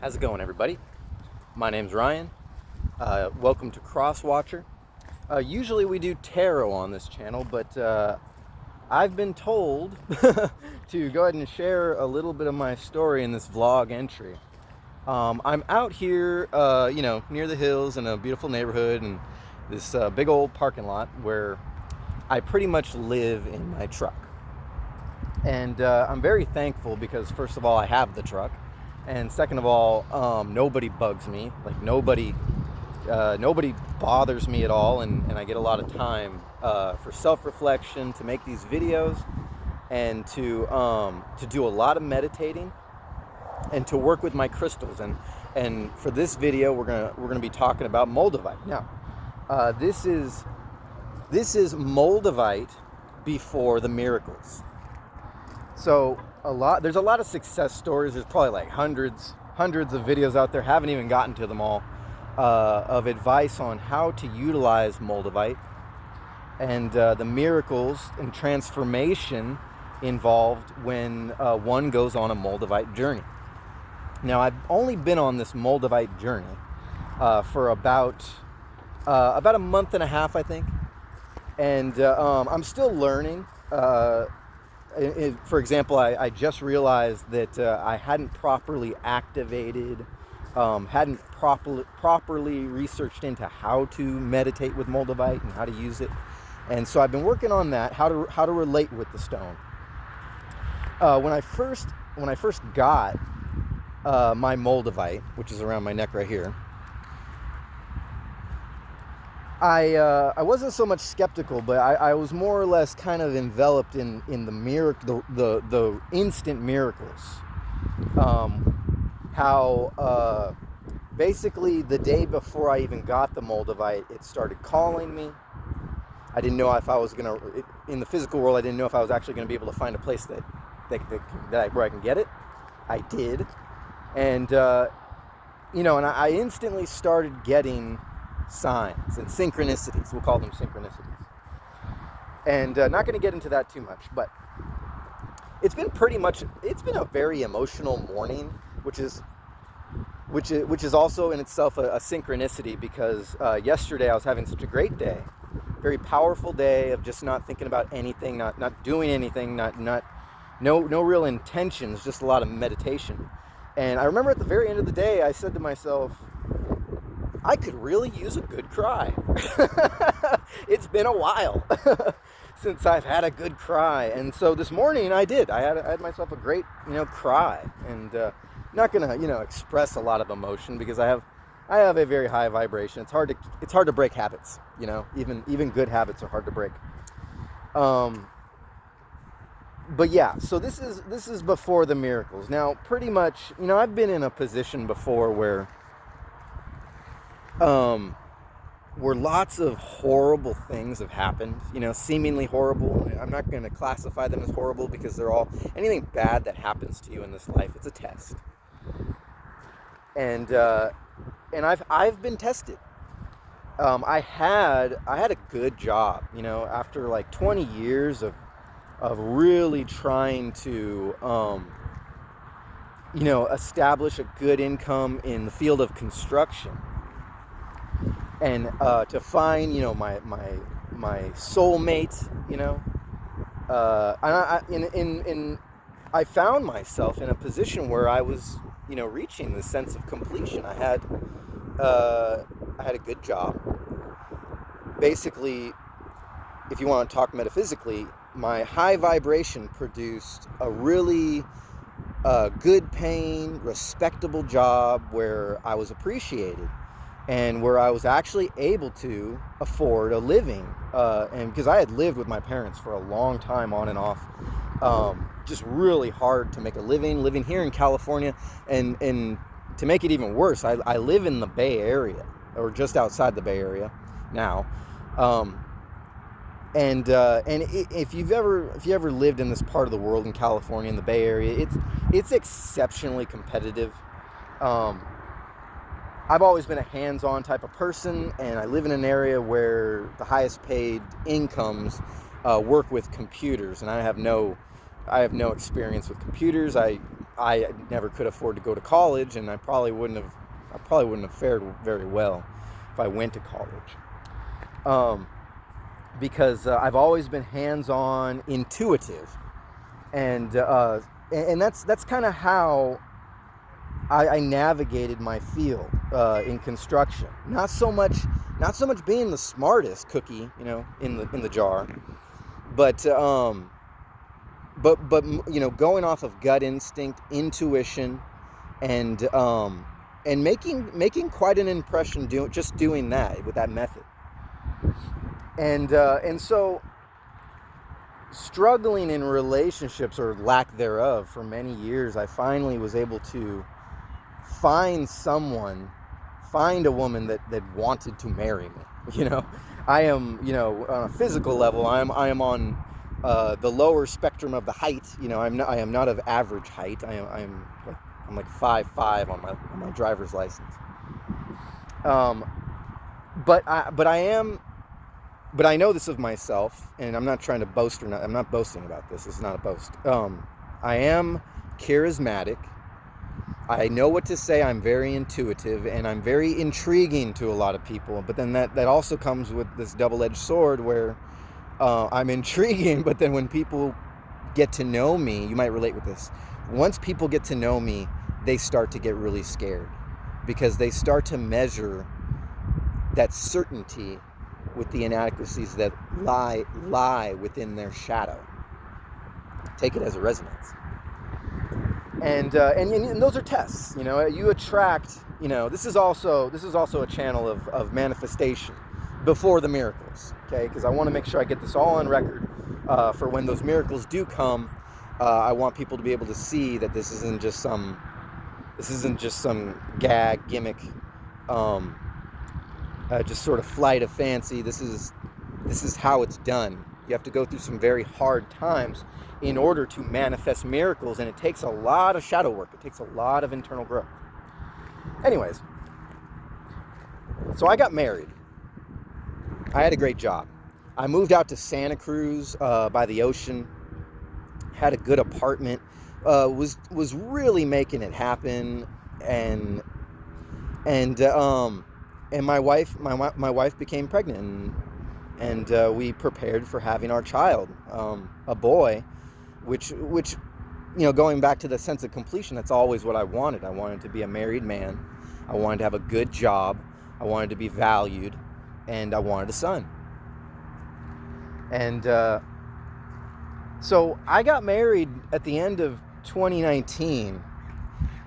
How's it going, everybody? My name's Ryan. Welcome to Crosswatcher. Usually we do tarot on this channel, but I've been told to go ahead and share a little bit of my story in this vlog entry. I'm out here, near the hills in a beautiful neighborhood and this big old parking lot where I pretty much live in my truck. And I'm very thankful because, first of all, I have the truck. And second of all, nobody bugs me. Like nobody bothers me at all, and I get a lot of time for self-reflection, to make these videos, and to do a lot of meditating, and to work with my crystals. And for this video, we're gonna be talking about Moldavite. Now, this is Moldavite before the miracles. So there's a lot of success stories. There's probably like hundreds of videos out there, haven't even gotten to them all, of advice on how to utilize Moldavite and the miracles and transformation involved when one goes on a Moldavite journey. Now, I've only been on this Moldavite journey for about a month and a half, I think, and I'm still learning. For example, I just realized that I hadn't properly activated, hadn't properly researched into how to meditate with Moldavite and how to use it. And so I've been working on that, how to relate with the stone. When I first got my Moldavite, which is around my neck right here, I wasn't so much skeptical, but I was more or less kind of enveloped in the instant miracles. How basically the day before I even got the Moldavite, it started calling me. I didn't know if I was in the physical world, I didn't know if I was actually gonna be able to find a place where I can get it. I did, and and I instantly started getting signs and synchronicities. We'll call them synchronicities. And not going to get into that too much, but it's been a very emotional morning, which is also in itself a synchronicity, because yesterday I was having such a great day, very powerful day of just not thinking about anything, not doing anything, no real intentions, just a lot of meditation. And I remember at the very end of the day, I said to myself, I could really use a good cry. It's been a while since I've had a good cry. And so this morning I did. I had myself a great, cry. And not gonna, express a lot of emotion because I have a very high vibration. It's hard to break habits, even good habits are hard to break. But yeah, so this is before the miracles. Now, pretty much, I've been in a position before where lots of horrible things have happened, seemingly horrible. I'm not going to classify them as horrible because anything bad that happens to you in this life, it's a test. And I've been tested. I had a good job, after like 20 years of really trying to, establish a good income in the field of construction. And to find, my soulmate, I found myself in a position where I was, reaching this sense of completion. I had a good job. Basically, if you want to talk metaphysically, my high vibration produced a really good paying, respectable job where I was appreciated. And where I was actually able to afford a living. And because I had lived with my parents for a long time on and off, just really hard to make a living here in California. And to make it even worse, I live in the Bay Area, or just outside the Bay Area now. And if you've ever lived in this part of the world in California, in the Bay Area, it's exceptionally competitive. I've always been a hands-on type of person, and I live in an area where the highest paid incomes work with computers, and I have no experience with computers. I I never could afford to go to college, and I probably wouldn't have fared very well if I went to college. Because I've always been hands-on, intuitive, and that's kind of how I navigated my field in construction. Not so much being the smartest cookie, in the jar, but going off of gut instinct, intuition, and making quite an impression doing that with that method. And so struggling in relationships, or lack thereof, for many years, I finally was able to find a woman that wanted to marry me. I am, on a physical level, I am on the lower spectrum of the height. I am not of average height. I'm like 5'5" on my driver's license. But I know this of myself, and I'm not trying to boast or not. I'm not boasting about this. This is not a boast. I am charismatic. I know what to say. I'm very intuitive, and I'm very intriguing to a lot of people. But then that also comes with this double-edged sword where I'm intriguing, but then when people get to know me, you might relate with this. Once people get to know me, they start to get really scared, because they start to measure that certainty with the inadequacies that lie within their shadow. Take it as a resonance. And those are tests. You attract. This is also a channel of manifestation before the miracles. Okay, because I want to make sure I get this all on record for when those miracles do come. I want people to be able to see that this isn't just some gag gimmick. Just sort of flight of fancy. This is how it's done. You have to go through some very hard times in order to manifest miracles, and it takes a lot of shadow work. It takes a lot of internal growth. Anyways, so I got married. I had a great job. I moved out to Santa Cruz by the ocean. Had a good apartment. Was really making it happen, and my wife became pregnant, and we prepared for having our child, a boy, which going back to the sense of completion, that's always what I wanted. I wanted to be a married man. I wanted to have a good job. I wanted to be valued, and I wanted a son. And so I got married at the end of 2019,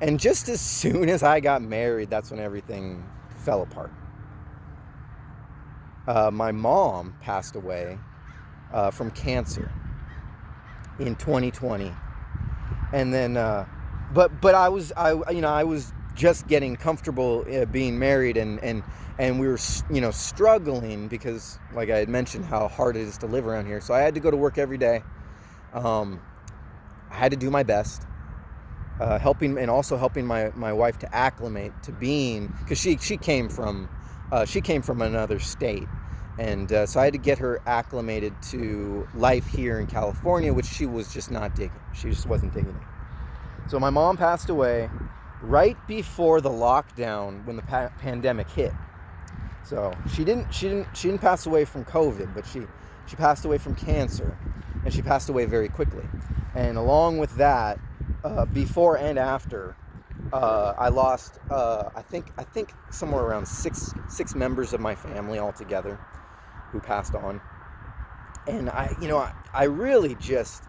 and just as soon as I got married, that's when everything fell apart. My mom passed away from cancer in 2020, and then but I was just getting comfortable being married, and we were struggling because, like I had mentioned, how hard it is to live around here. So I had to go to work every day. I had to do my best. Helping my wife to acclimate to being, because she came from another state, and so I had to get her acclimated to life here in California, which she was just not digging. She just wasn't digging it. So my mom passed away right before the lockdown when the pandemic hit. So she didn't pass away from COVID, but she passed away from cancer, and she passed away very quickly. And along with that, before and after, I lost I think somewhere around six members of my family altogether who passed on. And I really just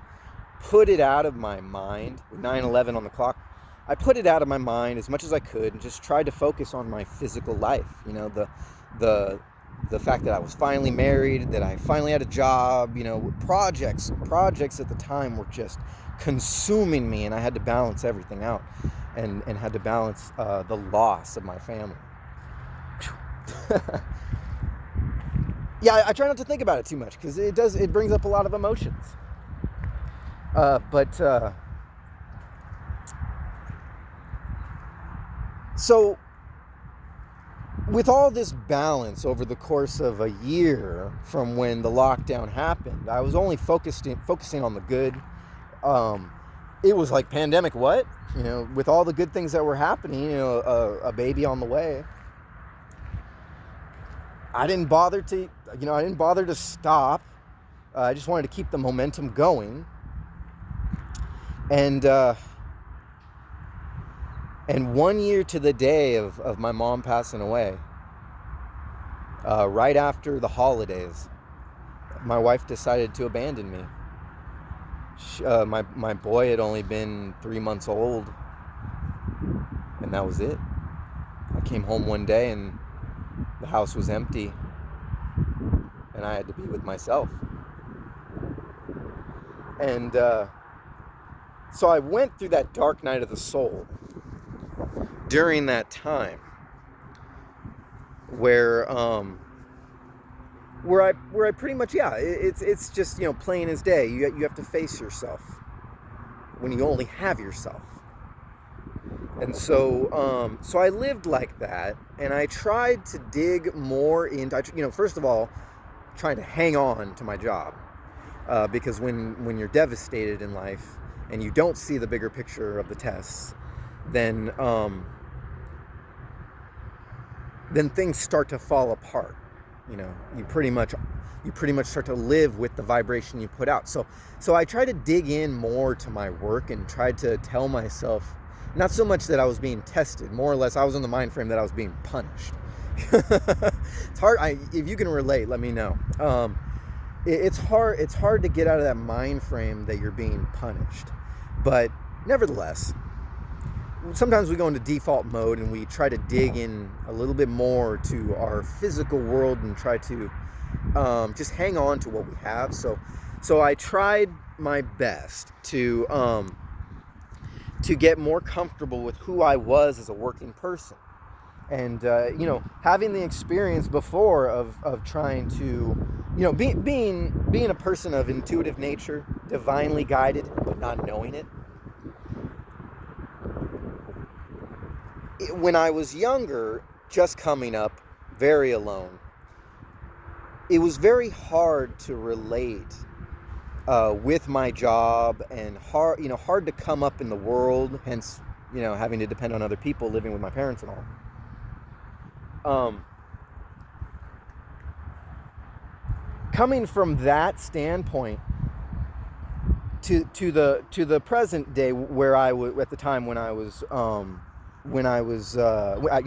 put it out of my mind. With 9/11 on the clock, I put it out of my mind as much as I could and just tried to focus on my physical life. The fact that I was finally married, that I finally had a job, projects at the time were just consuming me, and I had to balance everything out, and had to balance the loss of my family. Yeah, I try not to think about it too much, because it brings up a lot of emotions. So with all this balance over the course of a year from when the lockdown happened, I was only focusing on the good, it was like, pandemic what? With all the good things that were happening, a baby on the way. I didn't bother to stop. I just wanted to keep the momentum going. And 1 year to the day of my mom passing away, right after the holidays, my wife decided to abandon me. My boy had only been 3 months old, and that was it. I came home one day and the house was empty, and I had to be with myself. And so I went through that dark night of the soul during that time, where I pretty much, it's just, plain as day. You have to face yourself when you only have yourself. And so I lived like that, and I tried to dig more into, first of all, trying to hang on to my job, because when you're devastated in life and you don't see the bigger picture of the tests, then things start to fall apart. You pretty much start to live with the vibration you put out. So I tried to dig in more to my work and tried to tell myself, not so much that I was being tested, more or less I was in the mind frame that I was being punished. It's hard. If you can relate, let me know. It's hard to get out of that mind frame that you're being punished. But nevertheless, sometimes we go into default mode and we try to dig in a little bit more to our physical world and try to just hang on to what we have. So I tried my best to get more comfortable with who I was as a working person. And, having the experience before of trying to, being a person of intuitive nature, divinely guided, but not knowing it. When I was younger, just coming up, very alone, it was very hard to relate with my job, and hard to come up in the world, hence, having to depend on other people, living with my parents and all. Coming from that standpoint to the present day, where I was at the time when I was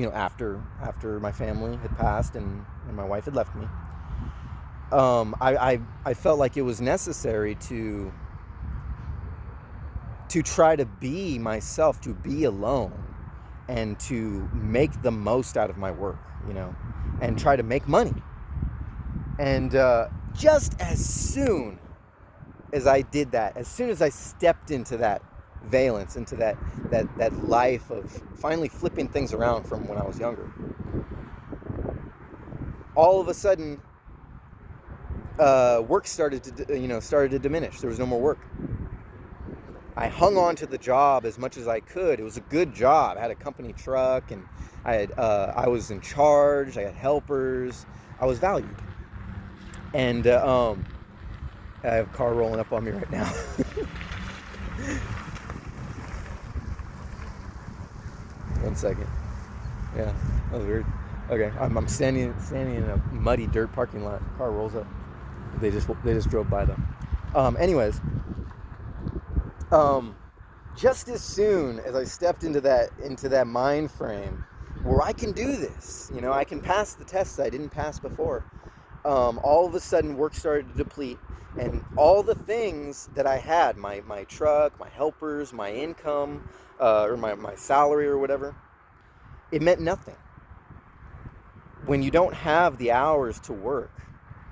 after my family had passed and my wife had left me, I felt like it was necessary to try to be myself, to be alone, and to make the most out of my work, and try to make money. And just as soon as I did that, as soon as I stepped into that valence, into that life of finally flipping things around from when I was younger, all of a sudden, work started to diminish. There was no more work. I hung on to the job as much as I could. It was a good job. I had a company truck, and I was in charge. I had helpers. I was valued. And I have a car rolling up on me right now. One second. Yeah, that was weird. Okay, I'm standing in a muddy dirt parking lot. Car rolls up. They just drove by though. Anyways, just as soon as I stepped into that mind frame where I can do this, I can pass the tests I didn't pass before. All of a sudden, work started to deplete, and all the things that I had, my truck, my helpers, my income, or my salary or whatever, it meant nothing. When you don't have the hours to work,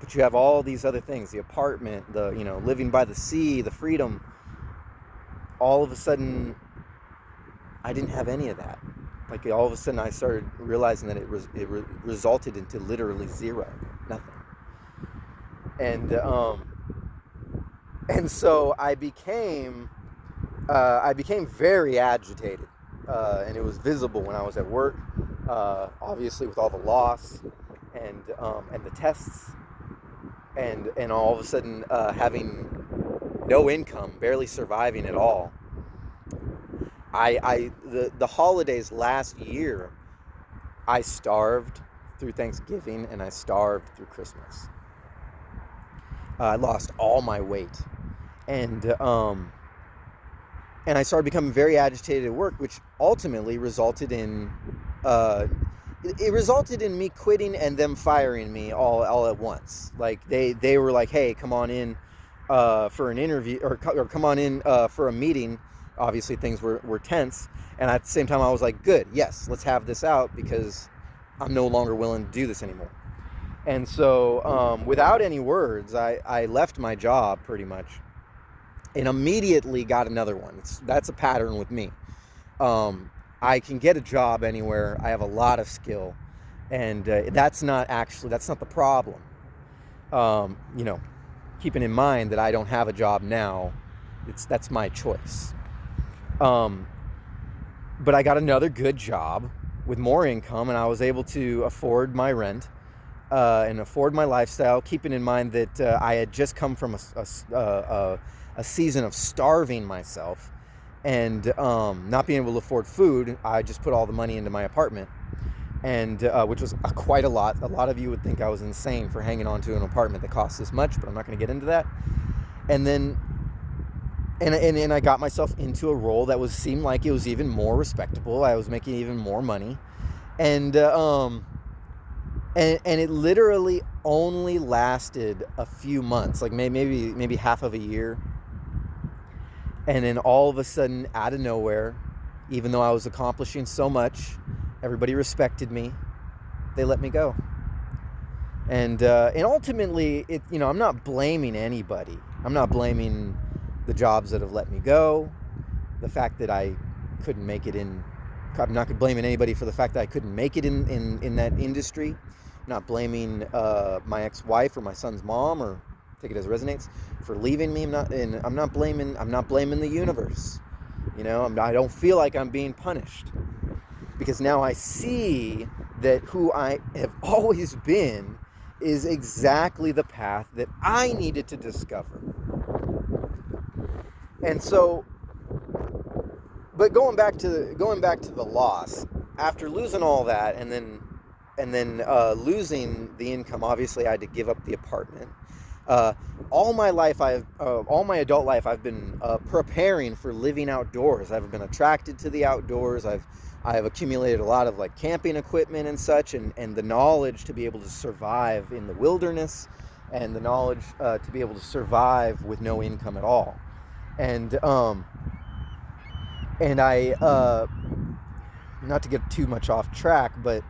but you have all these other things, the apartment, the living by the sea, the freedom, all of a sudden, I didn't have any of that. Like, all of a sudden, I started realizing that it resulted into literally zero, nothing. And so I became very agitated, and it was visible when I was at work, obviously with all the loss and the tests, and all of a sudden having no income, barely surviving at all. The holidays last year, I starved through Thanksgiving and I starved through Christmas. I lost all my weight, and I started becoming very agitated at work, which ultimately resulted in uh, it resulted in me quitting and them firing me all at once. Like they were like, "Hey, come on in for an interview, or come on in for a meeting." Obviously, things were tense, and at the same time, I was like, "Good, yes, let's have this out because I'm no longer willing to do this anymore." And so, without any words, I left my job pretty much, and immediately got another one. That's a pattern with me. I can get a job anywhere. I have a lot of skill, and that's not the problem. You know, keeping in mind that I don't have a job now, that's my choice. But I got another good job with more income, and I was able to afford my rent and afford my lifestyle. Keeping in mind that I had just come from a season of starving myself and not being able to afford food. I just put all the money into my apartment, and which was quite a lot. A lot of you would think I was insane for hanging on to an apartment that costs this much, but I'm not going to get into that. And then, and I got myself into a role that seemed like it was even more respectable. I was making even more money, and it literally only lasted a few months, like maybe half of a year. And then all of a sudden, out of nowhere, even though I was accomplishing so much, everybody respected me, they let me go. And ultimately, I'm not blaming anybody. I'm not blaming the jobs that have let me go, the fact that I couldn't make it in. I'm not blaming anybody for the fact that I couldn't make it in that industry. I'm not blaming my ex-wife or my son's mom, or take it as it resonates, for leaving me. I'm not blaming the universe. I don't feel like I'm being punished, because now I see that who I have always been is exactly the path that I needed to discover. And so, but going back to the loss, after losing all that, and then losing the income, obviously I had to give up the apartment. All my adult life, I've been preparing for living outdoors. I've been attracted to the outdoors. I've accumulated a lot of like camping equipment and such, and the knowledge to be able to survive in the wilderness, and the knowledge to be able to survive with no income at all. And I, not to get too much off track, but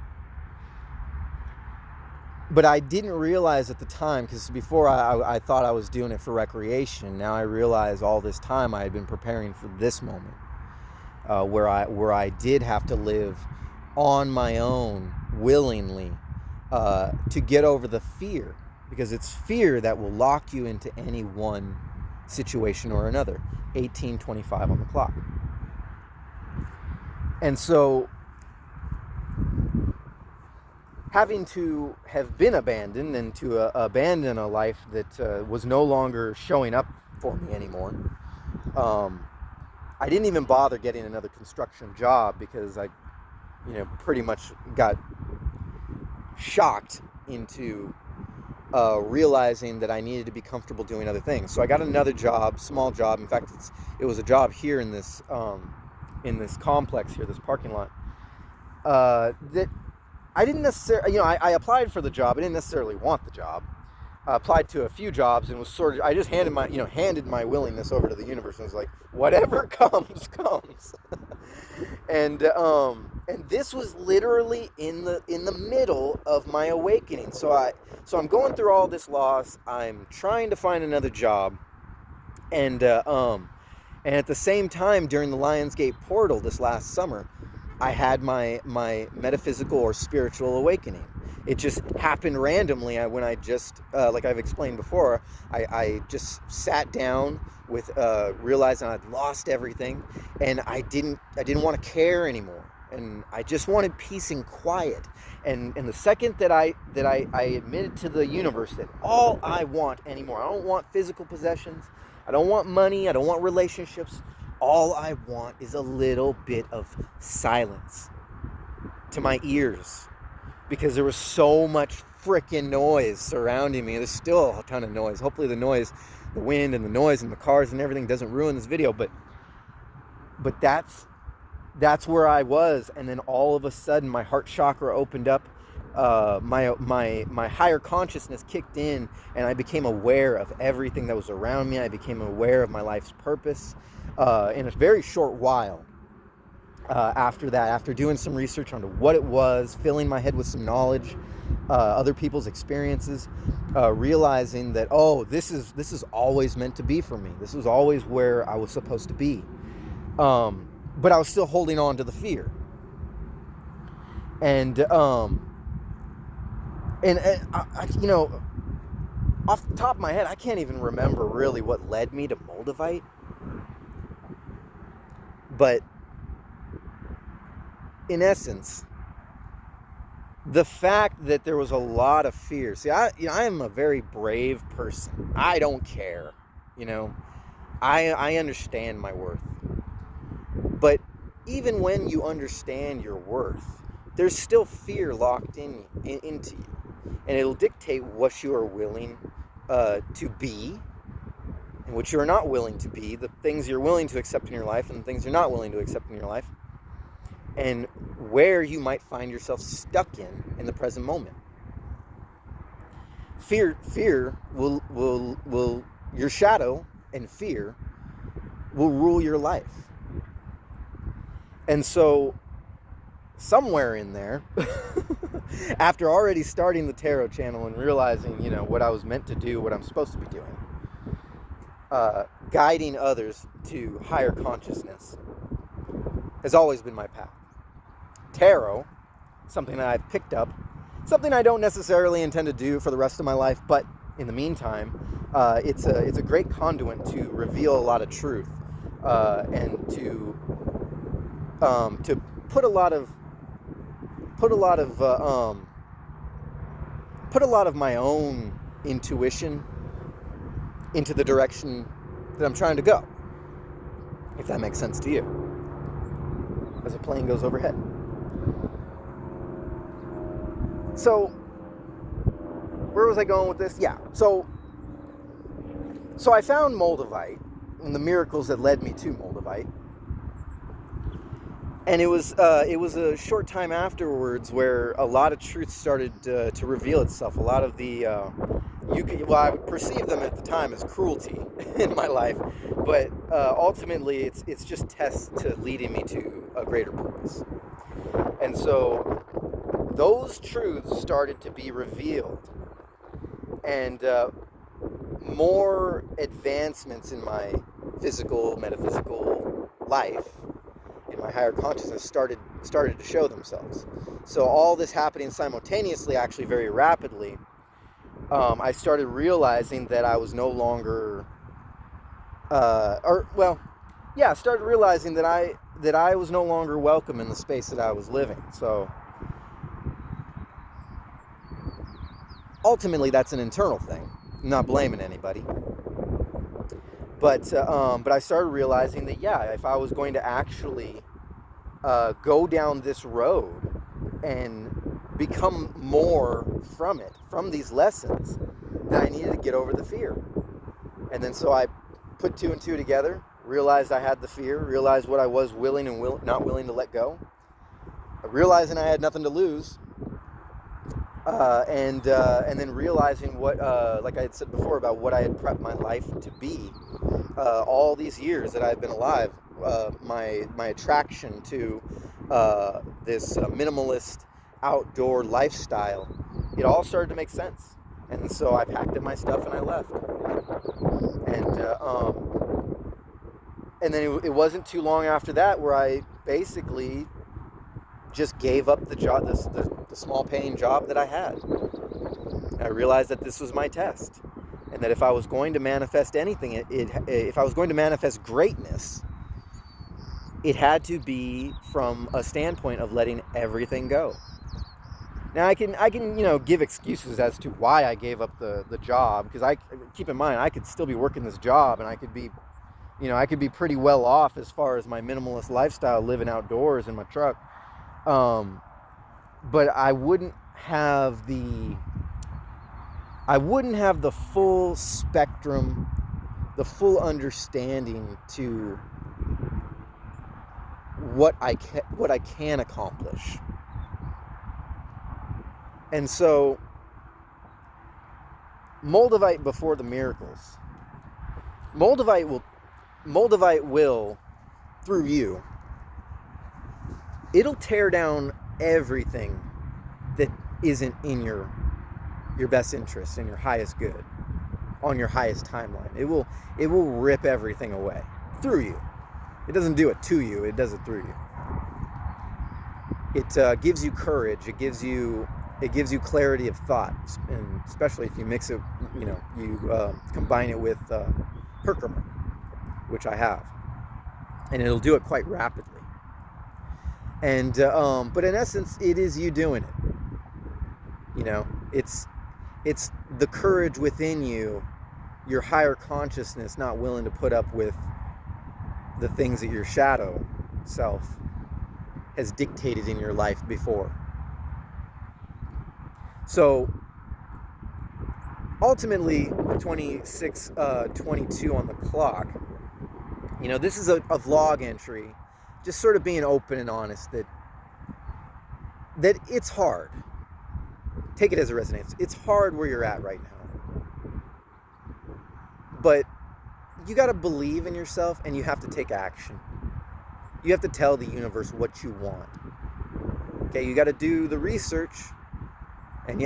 I didn't realize at the time, because before I thought I was doing it for recreation. Now I realize all this time I had been preparing for this moment, where I did have to live on my own willingly, to get over the fear, because it's fear that will lock you into any one situation or another. 18:25 on the clock. And so, having to have been abandoned, and to abandon a life that was no longer showing up for me anymore, I didn't even bother getting another construction job, because I pretty much got shocked into realizing that I needed to be comfortable doing other things. So I got another job, small job. In fact, it was a job here in this complex here, this parking lot, that I didn't necessarily, I applied for the job. I didn't necessarily want the job. I applied to a few jobs, and was I just handed my willingness over to the universe, and was like, whatever comes, comes. And this was literally in the middle of my awakening. So I'm going through all this loss. I'm trying to find another job, and at the same time, during the Lionsgate portal this last summer, I had my metaphysical or spiritual awakening. It just happened randomly. When I just, like I've explained before, I just sat down with realizing I'd lost everything, and I didn't want to care anymore, and I just wanted peace and quiet. And the second that I admitted to the universe that all I want anymore, I don't want physical possessions, I don't want money, I don't want relationships. all I want is a little bit of silence to my ears, because there was so much freaking noise surrounding me. There's still a ton of noise. Hopefully the noise, the wind and the noise and the cars and everything doesn't ruin this video, but that's where I was. And then all of a sudden my heart chakra opened up, my higher consciousness kicked in, and I became aware of everything that was around me. I became aware of my life's purpose in a very short while. After that, after doing some research onto what it was, filling my head with some knowledge, other people's experiences, realizing that, oh, this is always meant to be for me. This was always where I was supposed to be. But I was still holding on to the fear. And I, you know, off the top of my head, I can't even remember really what led me to Moldavite. But in essence, the fact that there was a lot of fear. See, I am a very brave person. I don't care. You know, I understand my worth. But even when you understand your worth, there's still fear locked into you. And it'll dictate what you are willing to be and what you are not willing to be, the things you're willing to accept in your life and the things you're not willing to accept in your life, and where you might find yourself stuck in the present moment. Fear will your shadow and fear will rule your life. And so somewhere in there, after already starting the tarot channel and realizing, you know, what I was meant to do, what I'm supposed to be doing, guiding others to higher consciousness has always been my path. Tarot, something that I've picked up, something I don't necessarily intend to do for the rest of my life, but in the meantime, it's a great conduit to reveal a lot of truth, and to put a lot of my own intuition into the direction that I'm trying to go, if that makes sense to you, as a plane goes overhead. So, where was I going with this? Yeah, so I found Moldavite and the miracles that led me to Moldavite. And it was a short time afterwards where a lot of truth started to reveal itself. A lot of the, I would perceive them at the time as cruelty in my life, but ultimately it's just tests to leading me to a greater purpose. And so those truths started to be revealed, and more advancements in my physical, metaphysical life, in my higher consciousness, started to show themselves. So all this happening simultaneously, actually very rapidly, I started realizing that I was no longer, started realizing that I was no longer welcome in the space that I was living. So ultimately, that's an internal thing. I'm not blaming anybody. But I started realizing that, yeah, if I was going to actually go down this road and become more from these lessons, that I needed to get over the fear. And then so I put two and two together, realized I had the fear, realized what I was willing and not willing to let go, realizing I had nothing to lose, and then realizing what, like I had said before, about what I had prepped my life to be all these years that I've been alive. My attraction to this minimalist outdoor lifestyle, it all started to make sense. And so I packed up my stuff and I left. And then it wasn't too long after that where I basically just gave up the job, the small paying job that I had. And I realized that this was my test, and that if I was going to manifest anything, if I was going to manifest greatness, it had to be from a standpoint of letting everything go. Now I can give excuses as to why I gave up the job, because keep in mind I could still be working this job and I could be I could be pretty well off as far as my minimalist lifestyle, living outdoors in my truck. But I wouldn't have the full spectrum, the full understanding to what I can accomplish. And so, Moldavite before the miracles. Moldavite will, through you, it'll tear down everything that isn't in your best interest and your highest good on your highest timeline. It will rip everything away through you. It doesn't do it to you, it does it through you. It gives you courage, it gives you clarity of thought, and especially if you mix it, you combine it with Herkimer, which I have, and it'll do it quite rapidly. And but in essence, it is you doing it. It's the courage within you, your higher consciousness not willing to put up with the things that your shadow self has dictated in your life before. So ultimately, with 26:22 on the clock, this is a vlog entry, just sort of being open and honest that it's hard. Take it as a resonance. It's hard where you're at right now. But you got to believe in yourself, and you have to take action. You have to tell the universe what you want. Okay, you got to do the research. And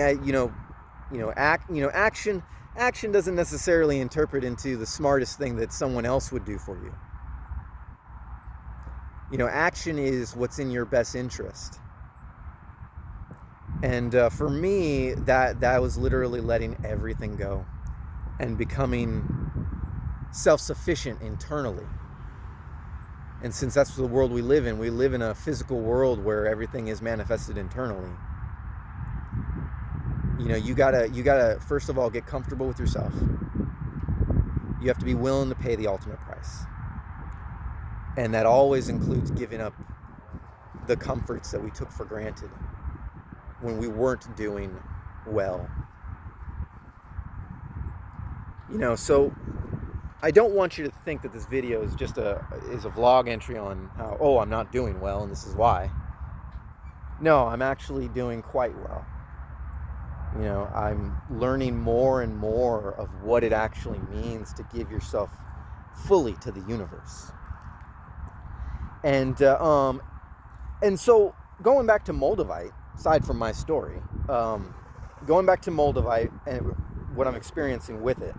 action doesn't necessarily interpret into the smartest thing that someone else would do for you. Action is what's in your best interest. And for me, that was literally letting everything go and becoming self-sufficient internally. And since that's the world we live in a physical world where everything is manifested internally. You gotta first of all get comfortable with yourself. You have to be willing to pay the ultimate price. And that always includes giving up the comforts that we took for granted when we weren't doing well. So I don't want you to think that this video is just a vlog entry on how, I'm not doing well and this is why. No, I'm actually doing quite well. I'm learning more and more of what it actually means to give yourself fully to the universe. And so going back to Moldavite, aside from my story, going back to Moldavite and what I'm experiencing with it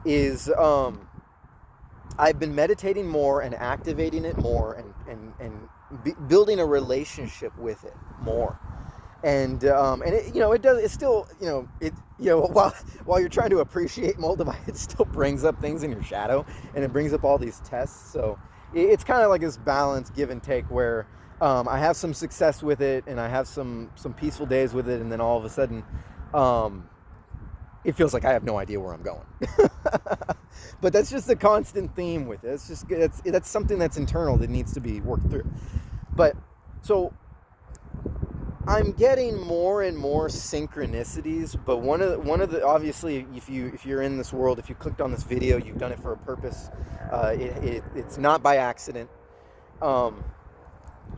is I've been meditating more and activating it more and building a relationship with it more. And it does. It's still, while you're trying to appreciate Moldavite, it still brings up things in your shadow, and it brings up all these tests. So it's kind of like this balance, give and take, where I have some success with it, and I have some peaceful days with it, and then all of a sudden, it feels like I have no idea where I'm going. But that's just a constant theme with it. That's something that's internal that needs to be worked through. But so I'm getting more and more synchronicities, but one of the obviously, if you're in this world, if you clicked on this video, you've done it for a purpose. It's not by accident.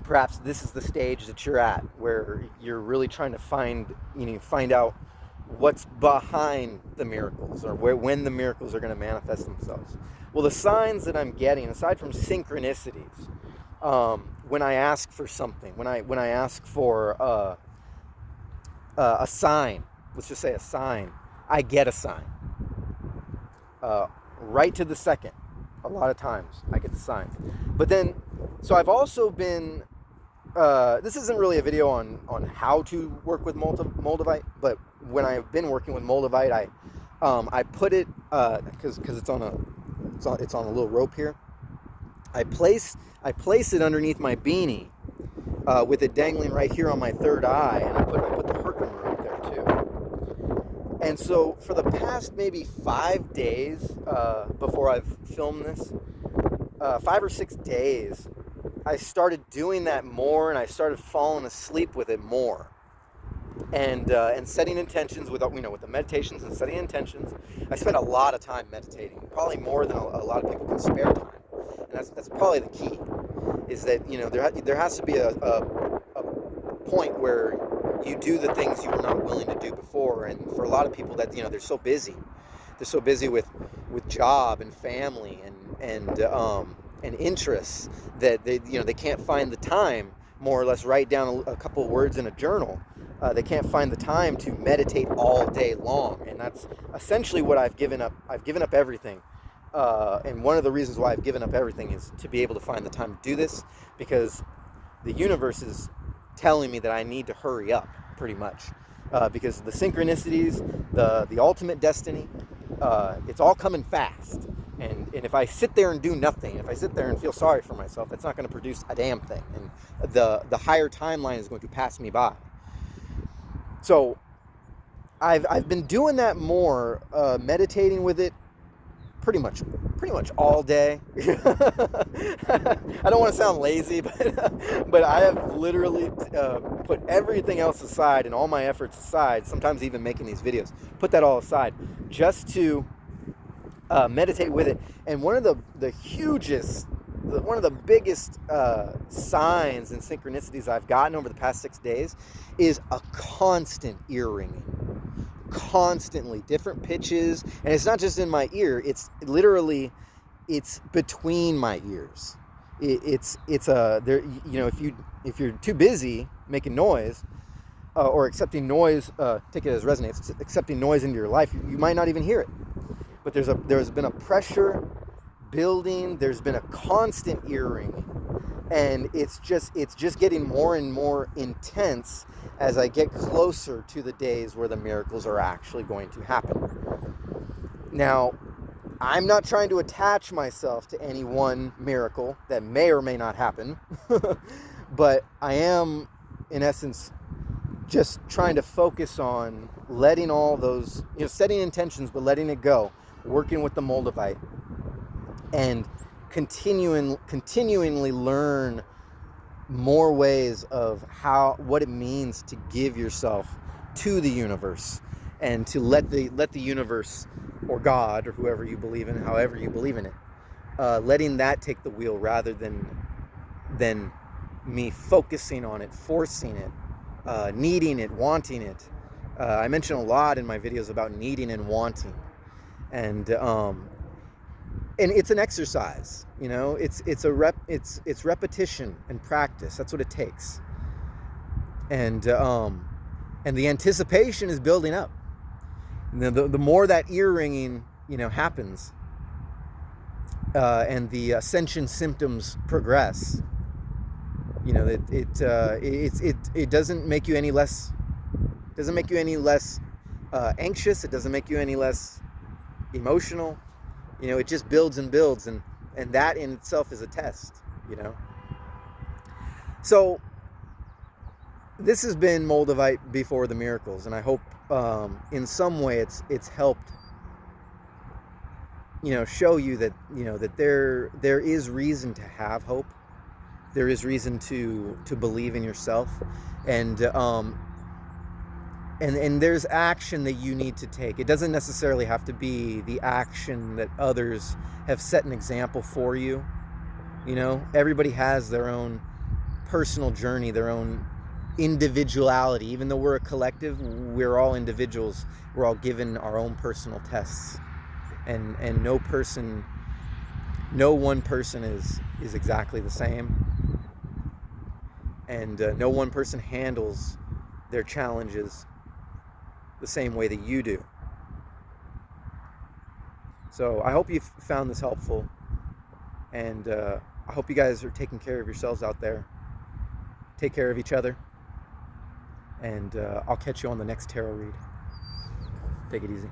Perhaps this is the stage that you're at, where you're really trying to find out what's behind the miracles, or when the miracles are going to manifest themselves. Well, the signs that I'm getting, aside from synchronicities, when I ask for something, when I ask for a sign, let's just say a sign, I get a sign. Right to the second. A lot of times I get the signs. But then, so I've also been, this isn't really a video on how to work with Moldavite, but when I've been working with Moldavite, I put it, because it's on a little rope here. I place it underneath my beanie, with it dangling right here on my third eye, and I put the Herkimer up there too. And so for the past maybe 5 days before I've filmed this, 5 or 6 days, I started doing that more, and I started falling asleep with it more. And setting intentions with with the meditations and setting intentions. I spent a lot of time meditating, probably more than a lot of people can spare time, and that's probably the key. Is that there has to be a point where you do the things you were not willing to do before, and for a lot of people that they're so busy, with job and family and interests that they can't find the time, more or less, write down a couple of words in a journal. They can't find the time to meditate all day long, and that's essentially what I've given up. I've given up everything, and one of the reasons why I've given up everything is to be able to find the time to do this, because the universe is telling me that I need to hurry up, pretty much, because the synchronicities, the ultimate destiny, it's all coming fast. And if I sit there and do nothing, if I sit there and feel sorry for myself, that's not going to produce a damn thing. And the higher timeline is going to pass me by. So I've been doing that more, meditating with it pretty much all day. I don't want to sound lazy, but I have literally put everything else aside and all my efforts aside, sometimes even making these videos, put that all aside just to meditate with it. And one of the biggest signs and synchronicities I've gotten over the past 6 days is a constant ear ringing. Constantly, different pitches, and it's not just in my ear, it's literally, it's between my ears. It's there, if you're too busy making noise, or accepting noise, take it as resonates, accepting noise into your life, you might not even hear it. But there's been a pressure building, there's been a constant ear ringing, and it's just getting more and more intense as I get closer to the days where the miracles are actually going to happen. Now, I'm not trying to attach myself to any one miracle that may or may not happen, but I am, in essence, just trying to focus on letting all those, setting intentions, but letting it go, working with the Moldavite, and continually learn more ways of what it means to give yourself to the universe, and to let the universe, or God, or whoever you believe in, however you believe in it, letting that take the wheel rather than me focusing on it, forcing it, needing it, wanting it. I mention a lot in my videos about needing and wanting, and it's an exercise, it's repetition and practice. That's what it takes. And the anticipation is building up. The more that ear ringing, happens, and the ascension symptoms progress, it doesn't make you any less, anxious. It doesn't make you any less emotional. It just builds and builds, and that in itself is a test, So this has been Moldavite before the miracles, and I hope in some way it's helped, show you that, that there is reason to have hope. There is reason to believe in yourself, and there's action that you need to take. It doesn't necessarily have to be the action that others have set an example for you. Everybody has their own personal journey, their own individuality. Even though we're a collective, we're all individuals. We're all given our own personal tests, and no one person is exactly the same, and no one person handles their challenges the same way that you do. So I hope you found this helpful, and I hope you guys are taking care of yourselves out there. Take care of each other, and I'll catch you on the next tarot read. Take it easy.